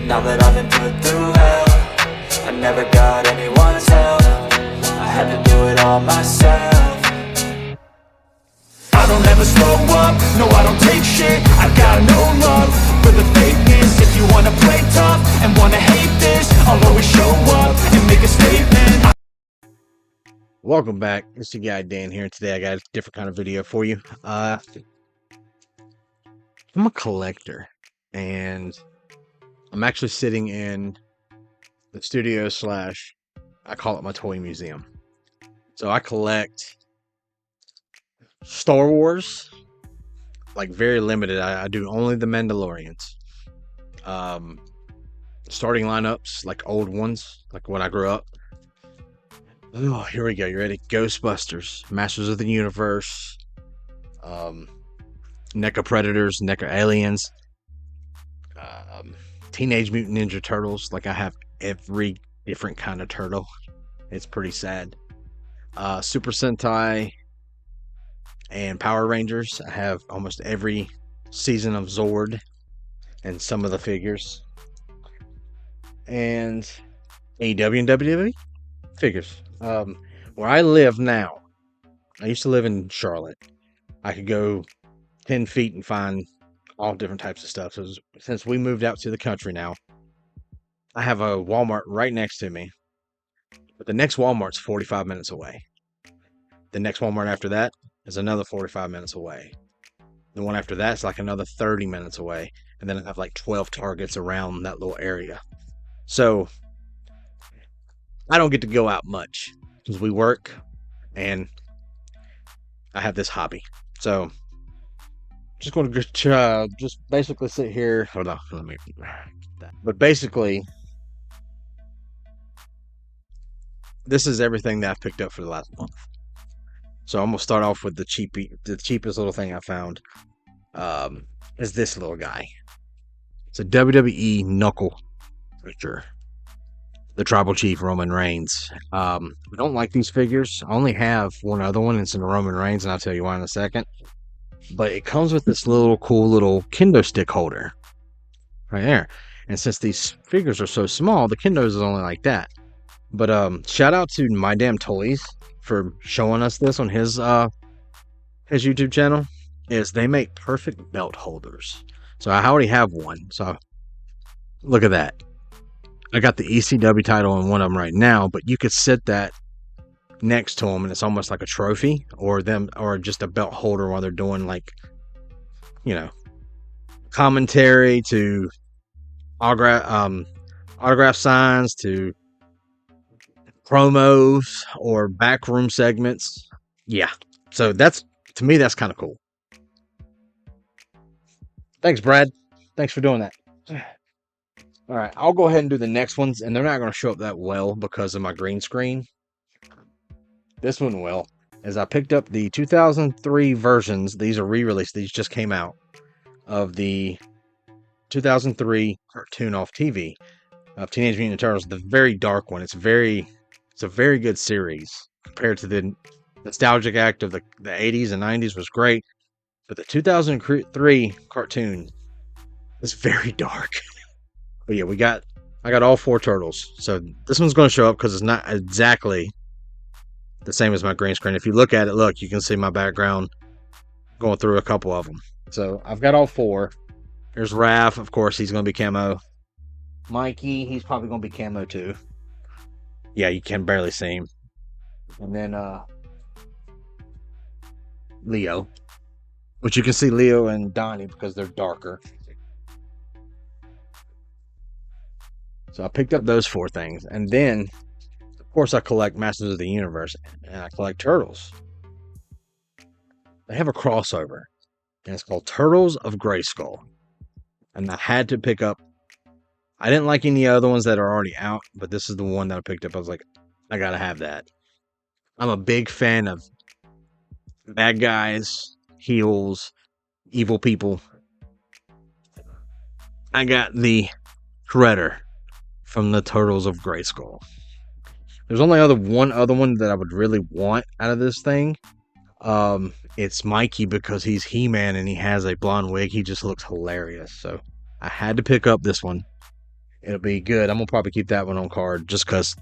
Now that I've been put through hell, I never got anyone's help. I had to do it all myself. I don't ever slow up, no I don't take shit. I got no love for the fakeness. If you wanna play tough and wanna hate this, I'll always show up and make a statement. Welcome back, it's your guy Dan here. Today I got a different kind of video for you. I'm a collector, and I'm actually sitting in the studio slash, I call it my toy museum. So I collect Star Wars, like very limited. I do only the Mandalorians. Starting lineups, like old ones, like when I grew up. Oh, here we go. You ready? Ghostbusters, Masters of the Universe, NECA Predators, NECA Aliens, Teenage Mutant Ninja Turtles. Like I have every different kind of turtle. It's pretty sad. Super Sentai and Power Rangers. I have almost every season of Zord and some of the figures. And AEW and WWE figures. Where I live now, I used to live in Charlotte. I could go 10 feet and find all different types of stuff. So since we moved out to the country now, I have a Walmart right next to me. But the next Walmart's 45 minutes away. The next Walmart after that is another 45 minutes away. The one after that's like another 30 minutes away. And then I have like 12 Targets around that little area. So I don't get to go out much because we work and I have this hobby. So just going to just basically sit here. Hold on, let me. But basically, this is everything that I've picked up for the last month. So I'm gonna start off with the cheapest little thing I found. Is this little guy. It's a WWE knuckle picture. The Tribal Chief, Roman Reigns. I don't like these figures. I only have one other one. It's in Roman Reigns, and I'll tell you why in a second. But it comes with this little cool little kendo stick holder right there. And since these figures are so small, the kendos is only like that. But shout out to My Damn Toys for showing us this on his YouTube channel. Is they make perfect belt holders. So I already have one. So look at that. I got the ECW title on one of them right now, but you could sit that next to them and it's almost like a trophy or just a belt holder while they're doing, like, you know, commentary to autograph signs to promos or backroom segments. Yeah. So to me, that's kind of cool. Thanks, Brad. Thanks for doing that. All right, I'll go ahead and do the next ones, and they're not going to show up that well because of my green screen. This one will, as I picked up the 2003 versions. These are re-released. These just came out of the 2003 cartoon off TV of Teenage Mutant Ninja Turtles. The very dark one. It's a very good series compared to the nostalgic act of the 80s and 90s was great, but the 2003 cartoon is very dark. But yeah, I got all 4 turtles. So this one's going to show up because it's not exactly the same as my green screen. If you look at it, look, you can see my background going through a couple of them. So I've got all 4. There's Raph, of course, he's going to be camo. Mikey, he's probably going to be camo too. Yeah, you can barely see him. And then Leo, which you can see Leo and Donnie because they're darker. So I picked up those 4 things. And then, of course, I collect Masters of the Universe. And I collect Turtles. They have a crossover. And it's called Turtles of Grayskull. And I had to pick up. I didn't like any other ones that are already out. But this is the one that I picked up. I was like, I gotta have that. I'm a big fan of bad guys, heels, evil people. I got the Shredder from the Turtles of Grayskull. There's only one other one that I would really want out of this thing. It's Mikey because he's He-Man and he has a blonde wig. He just looks hilarious. So I had to pick up this one. it'll be good. I'm gonna probably keep that one on card just because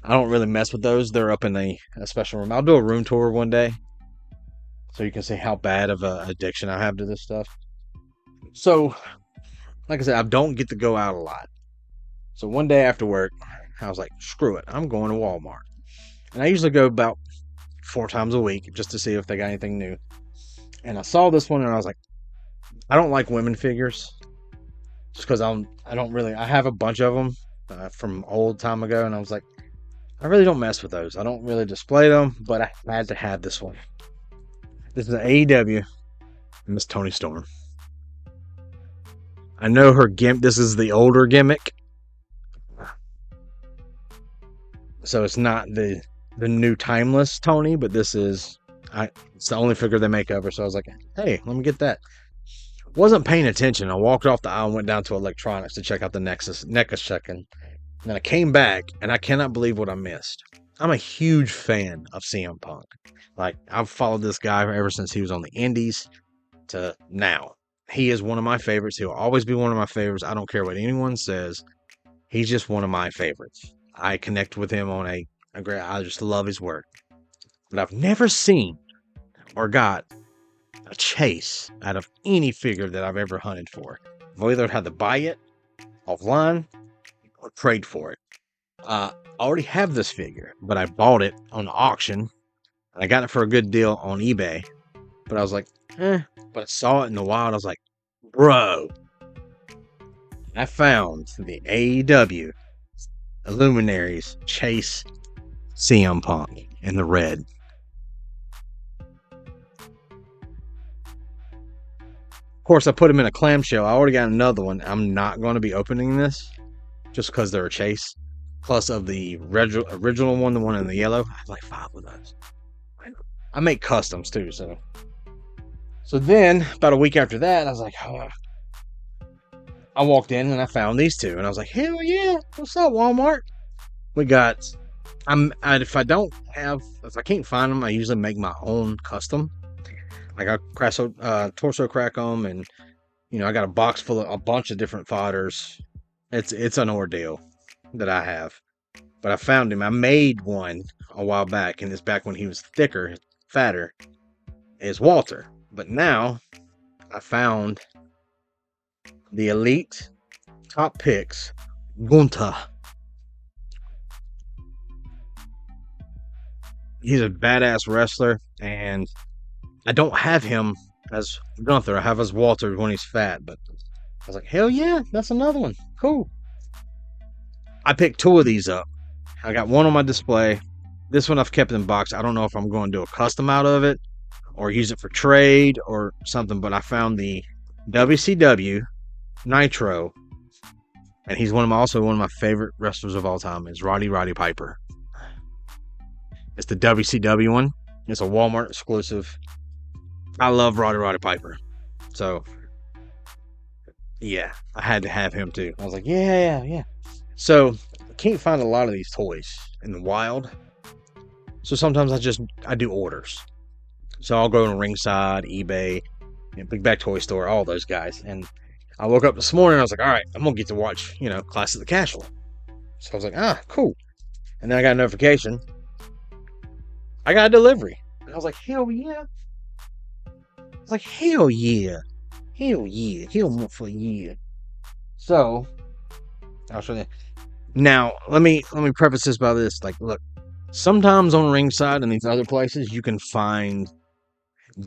I don't really mess with those. They're up in a special room. I'll do a room tour one day so you can see how bad of an addiction I have to this stuff. So, like I said, I don't get to go out a lot. So one day after work, I was like, screw it, I'm going to Walmart. And I usually go about 4 times a week just to see if they got anything new. And I saw this one and I was like, I don't like women figures. Just because I have a bunch of them from old time ago. And I was like, I really don't mess with those. I don't really display them, but I had to have this one. This is an AEW Miss Toni Storm. I know her gimmick. This is the older gimmick. So it's not the new timeless Toni, but this is it's the only figure they make of her. So I was like, hey, let me get that. Wasn't paying attention. I walked off the aisle and went down to electronics to check out the NECA section. And then I came back and I cannot believe what I missed. I'm a huge fan of CM Punk. Like, I've followed this guy ever since he was on the indies to now. He is one of my favorites. He'll always be one of my favorites. I don't care what anyone says. He's just one of my favorites. I connect with him on I just love his work. But I've never seen or got a chase out of any figure that I've ever hunted for. I've either had to buy it offline or trade for it. I already have this figure, but I bought it on auction. And I got it for a good deal on eBay. But I was like, But I saw it in the wild. I was like, bro. I found the AEW Illuminaries chase CM Punk in the red. Of course, I put him in a clamshell. I already got another one. I'm not going to be opening this just because they're a chase. Plus of the original one, the one in the yellow. I have like 5 of those. I make customs too, so. So then, about a week after that, I was like, oh. I walked in and I found these 2, and I was like, hell yeah, what's up, Walmart? We got, if I can't find them, I usually make my own custom. Like I torso crack them, and I got a box full of a bunch of different fodders. It's an ordeal that I have. But I found him. I made one a while back, and it's back when he was thicker, fatter, is Walter. But now I found the Elite Top Picks Gunther. He's a badass wrestler, and I don't have him as Gunther. I have as Walter when he's fat, but I was like, hell yeah, that's another one. Cool. I picked 2 of these up. I got one on my display. This one I've kept in box. I don't know if I'm going to do a custom out of it or use it for trade or something, but I found the WCW Nitro, and he's also one of my favorite wrestlers of all time, is Roddy Piper. It's the WCW one. It's a Walmart exclusive. I love Roddy Piper. So, yeah, I had to have him too. I was like, yeah. So, I can't find a lot of these toys in the wild. So sometimes I do orders. So I'll go to Ringside, eBay, Big Back Toy Store, all those guys. And I woke up this morning and I was like, all right, I'm going to get to watch, Clash of the Castle. So I was like, cool. And then I got a notification. I got a delivery. And I was like, hell yeah. I was like, hell yeah. Hell yeah. Hell for yeah. So, I'll show you. Now, let me preface this by this. Like, look, sometimes on Ringside and these other places, you can find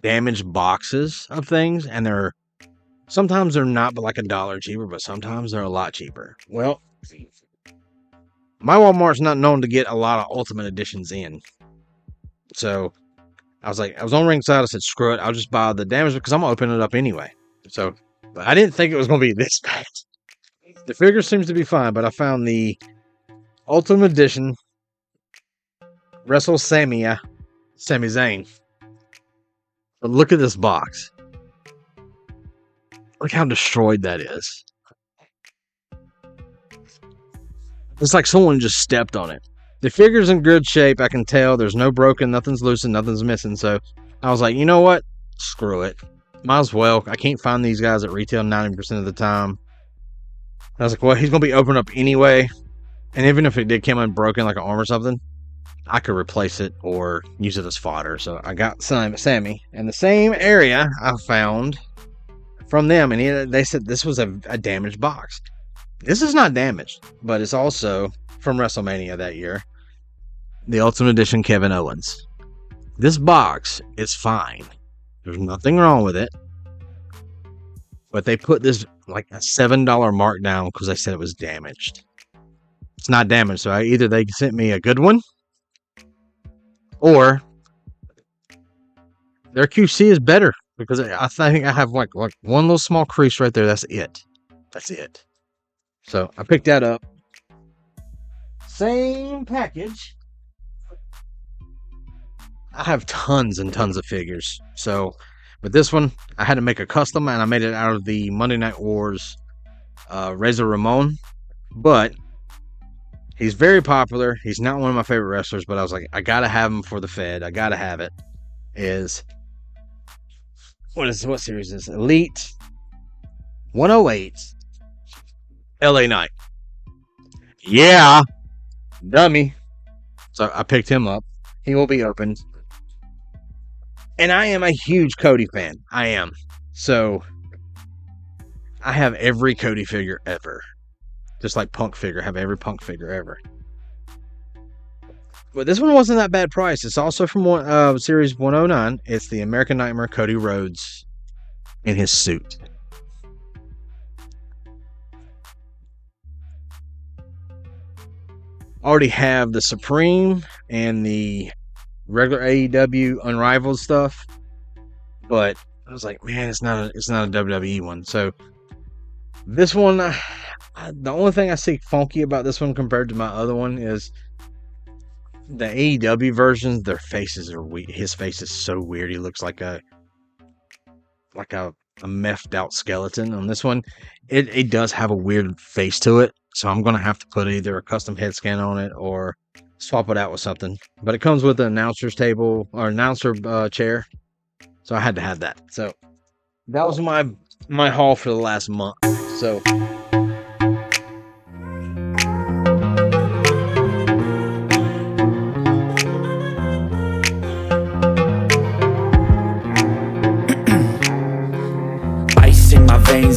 damaged boxes of things, and sometimes they're not but like $1 cheaper, but sometimes they're a lot cheaper. Well, my Walmart's not known to get a lot of Ultimate Editions in. So I was on Ringside. I said, screw it. I'll just buy the damage because I'm going to open it up anyway. So, but I didn't think it was going to be this bad. The figure seems to be fine, but I found the Ultimate Edition Wrestle Sami Zayn. But look at this box. Look how destroyed that is. It's like someone just stepped on it. The figure's in good shape. I can tell there's no broken, nothing's loosened, nothing's missing. So I was like, you know what? Screw it. Might as well. I can't find these guys at retail 90% of the time. I was like, well, he's gonna be opened up anyway, and even if it did come in broken, like an arm or something, I could replace it or use it as fodder. So I got Sammy, and the same area I found from them, and they said this was a damaged box. This is not damaged, but it's also from WrestleMania that year, the Ultimate Edition Kevin Owens. This box is fine. There's nothing wrong with it, but they put this like a $7 markdown because they said it was damaged. It's not damaged, so either they sent me a good one, or their QC is better, because I think I have like one little small crease right there. That's it. So I picked that up. Same package. I have tons and tons of figures. So with this one, I had to make a custom, and I made it out of the Monday Night Wars Razor Ramon. But he's very popular. He's not one of my favorite wrestlers, but I was like, I gotta have him for the Fed. I gotta have it. What series is this? Elite 108 LA Knight. Yeah, dummy. So I picked him up. He will be opened. And I am a huge Cody fan. I am. So I have every Cody figure ever. Just like Punk figure. I have every Punk figure ever. But this one wasn't that bad price. It's also from Series 109. It's the American Nightmare Cody Rhodes in his suit. Already have the Supreme and the regular AEW Unrivaled stuff, but I was like, man, it's not a WWE one. So this one, the only thing I see funky about this one compared to my other one is the AEW versions. Their faces are weird. His face is so weird. He looks like a methed out skeleton. On this one, it does have a weird face to it. So I'm going to have to put either a custom head scan on it or swap it out with something. But it comes with an announcer's table or announcer chair. So I had to have that. So that was my haul for the last month. So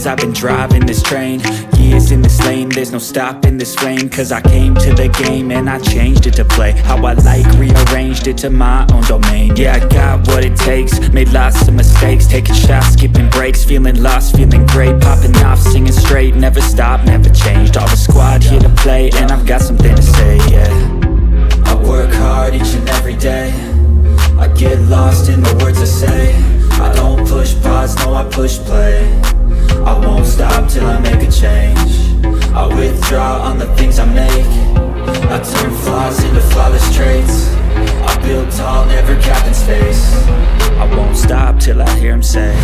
I've been driving this train, years in this lane, there's no stopping this flame. Cause I came to the game and I changed it to play how I like, rearranged it to my own domain. Yeah, I got what it takes, made lots of mistakes, taking shots, skipping breaks, feeling lost, feeling great, popping off, singing straight, never stopped, never changed. All the squad here to play, and I've got something to say, yeah. I work hard each and every day, I get lost in the words I say. I don't push pause, no I push play. I won't stop till I make a change. I withdraw on the things I make. I turn flaws into flawless traits. I build tall, never capped in space. I won't stop till I hear him say,